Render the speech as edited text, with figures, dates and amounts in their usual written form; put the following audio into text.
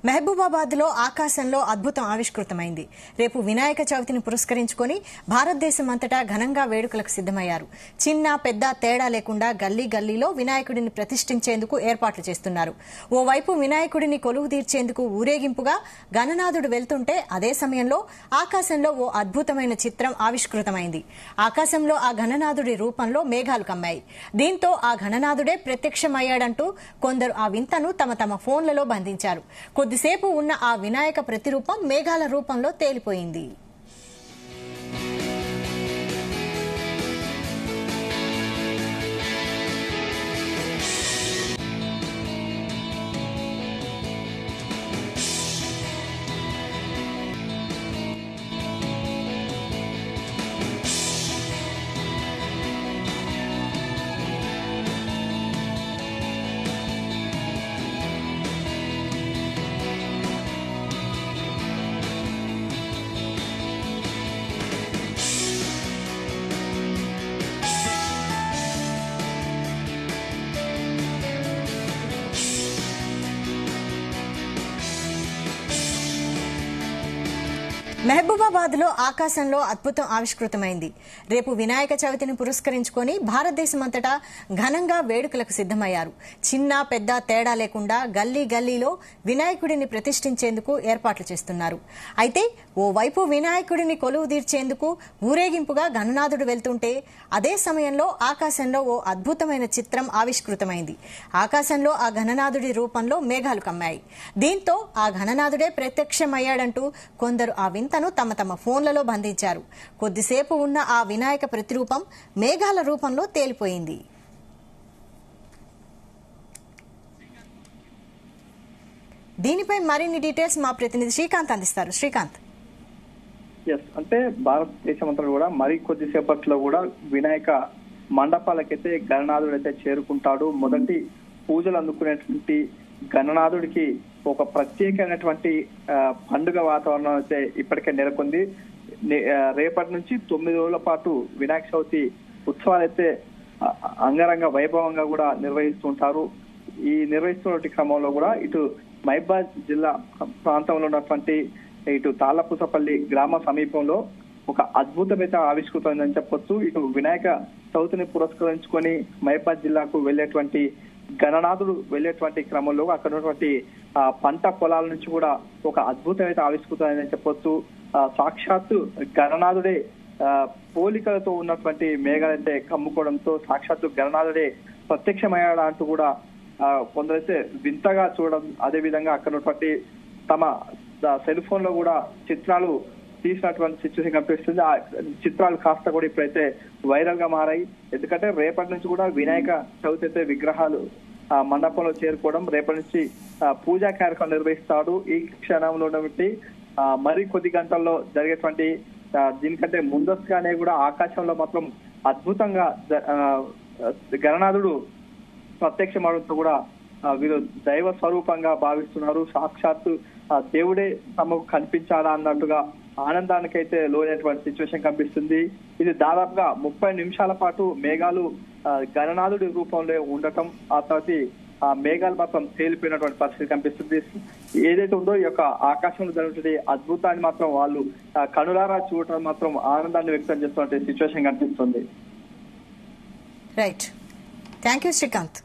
మహబూబాబాద్ లో ఆకాశంలో అద్భుతం ఆవిష్కృతమైంది. రేపు వినాయక చవితిని పురస్కరించుకొని భారతదేశం అంతటా ఘనంగా వేడుకలకు సిద్దమయ్యారు. చిన్న పెద్ద తేడా లేకుండా గల్లీ గల్లీలో వినాయకుడిని ప్రతిష్ఠించేందుకు ఏర్పాట్లు చేస్తున్నారు. ఓవైపు వినాయకుడిని కొలువు తీర్చేందుకు ఊరేగింపుగా గణనాథుడు వెళ్తుంటే అదే సమయంలో ఆకాశంలో ఓ అద్భుతమైన చిత్రం ఆవిష్కృతమైంది. ఆకాశంలో ఆ గణనాథుడి రూపంలో మేఘాలు కమ్మాయి. దీంతో ఆ గణనాథుడే ప్రత్యక్షమయ్యాడంటూ కొందరు ఆ వింతను తమ ఫోన్లలో బంధించారు. కొద్దిసేపు ఉన్న ఆ వినాయక ప్రతిరూపం మేఘాల రూపంలో తేలిపోయింది. మహబూబాబాద్ లో ఆకాశంలో అద్భుతం ఆవిష్కృతమైంది. రేపు వినాయక చవితిని పురస్కరించుకొని భారతదేశం అంతటా ఘనంగా వేడుకలకు సిద్దమయ్యారు. చిన్న పెద్ద తేడా లేకుండా గల్లీ గల్లీలో వినాయకుడిని ప్రతిష్ఠించేందుకు ఏర్పాట్లు చేస్తున్నారు. అయితే ఓవైపు వినాయకుడిని కొలువు తీర్చేందుకు ఊరేగింపుగా గణనాథుడు వెళ్తుంటే అదే సమయంలో ఆకాశంలో ఓ అద్భుతమైన చిత్రం ఆవిష్కృతమైంది. ఆకాశంలో ఆ గణనాథుడి రూపంలో మేఘాలు కమ్మాయి. దీంతో ఆ గణనాథుడే ప్రత్యక్షమయ్యాడంటూ కొందరు ఆ వింతను తమ ఫోన్లలో బంధించారు. కొద్దిసేపు ఉన్న ఆ వినాయక ప్రతిరూపం మేఘాల రూపంలో తేలిపోయింది. దీనిపై మరిన్ని డీటెయిల్స్ మా ప్రతినిధి శ్రీకాంత్ అందిస్తారు. శ్రీకాంత్, అంటే భారతదేశం అంతా కూడా మరి కొద్దిసేపట్లో కూడా వినాయక మండపాలకైతే గణనాథుడు అయితే చేరుకుంటాడు. మొదటి పూజలు అందుకునేటువంటి గణనాథుడికి ఒక ప్రత్యేకమైనటువంటి పండుగ వాతావరణం అయితే ఇప్పటికే నెలకొంది. రేపటి నుంచి 9 రోజుల పాటు వినాయక చవితి ఉత్సవాలు అయితే అంగరంగ వైభవంగా కూడా నిర్వహిస్తుంటారు. ఈ నిర్వహిస్తున్న క్రమంలో కూడా ఇటు మహబూబాబాద్ జిల్లా ప్రాంతంలో ఉన్నటువంటి ఇటు తాళ్లపూసపల్లి గ్రామ సమీపంలో ఒక అద్భుతమైతే ఆవిష్కృతమైందని చెప్పొచ్చు. ఇటు వినాయక చవితిని పురస్కరించుకొని మహబూబాబాద్ జిల్లాకు వెళ్లేటువంటి గణనాథుడు వెళ్లేటువంటి క్రమంలో అక్కడ ఉన్నటువంటి పంట పొలాల నుంచి కూడా ఒక అద్భుతమైతే ఆవిష్కృతమైందని చెప్పొచ్చు. సాక్షాత్తు గణనాథుడే పోలికలతో ఉన్నటువంటి మేఘాలైతే కమ్ముకోవడంతో సాక్షాత్తు గణనాథుడే ప్రత్యక్షమయ్యాడా అంటూ కూడా కొందరైతే వింతగా చూడడం, అదే విధంగా అక్కడ ఉన్నటువంటి తమ సెల్ ఫోన్ లో కూడా చిత్రాలు తీసినటువంటి సిచ్యువేషన్ కనిపిస్తుంది. ఆ చిత్రాలు కాస్త కూడా ఇప్పుడైతే వైరల్ గా మారాయి. ఎందుకంటే రేపటి నుంచి కూడా వినాయక చవితి అయితే విగ్రహాలు మండపంలో చేరుకోవడం, రేపటి నుంచి పూజా కార్యక్రమం నిర్వహిస్తాడు. ఈ క్షణంలో ఉన్నటువంటి మరి కొద్ది గంటల్లో జరిగేటువంటి దీనికంటే ముందస్తుగానే కూడా ఆకాశంలో మాత్రం అద్భుతంగా గణనాథుడు ప్రత్యక్షమవడంతో కూడా వీరు దైవ స్వరూపంగా భావిస్తున్నారు. సాక్షాత్తు దేవుడే తమకు కనిపించాడా అన్నట్టుగా ఆనందానికైతే లోనైనటువంటి సిచ్యువేషన్ కనిపిస్తుంది. ఇది దాదాపుగా 30 నిమిషాల పాటు మేఘాలు గణనాథుడి రూపంలో ఉండటం, ఆ తర్వాత ఆ మేఘాలు మాత్రం తేలిపోయినటువంటి పరిస్థితి కనిపిస్తుంది. ఏదైతే ఉందో ఈ యొక్క ఆకాశంలో జరిగినటువంటి అద్భుతాన్ని మాత్రం వాళ్ళు కనులారా చూడటం మాత్రం ఆనందాన్ని వ్యక్తం చేస్తున్నటువంటి సిచ్యువేషన్ కనిపిస్తుంది. Right, thank you Srikanth.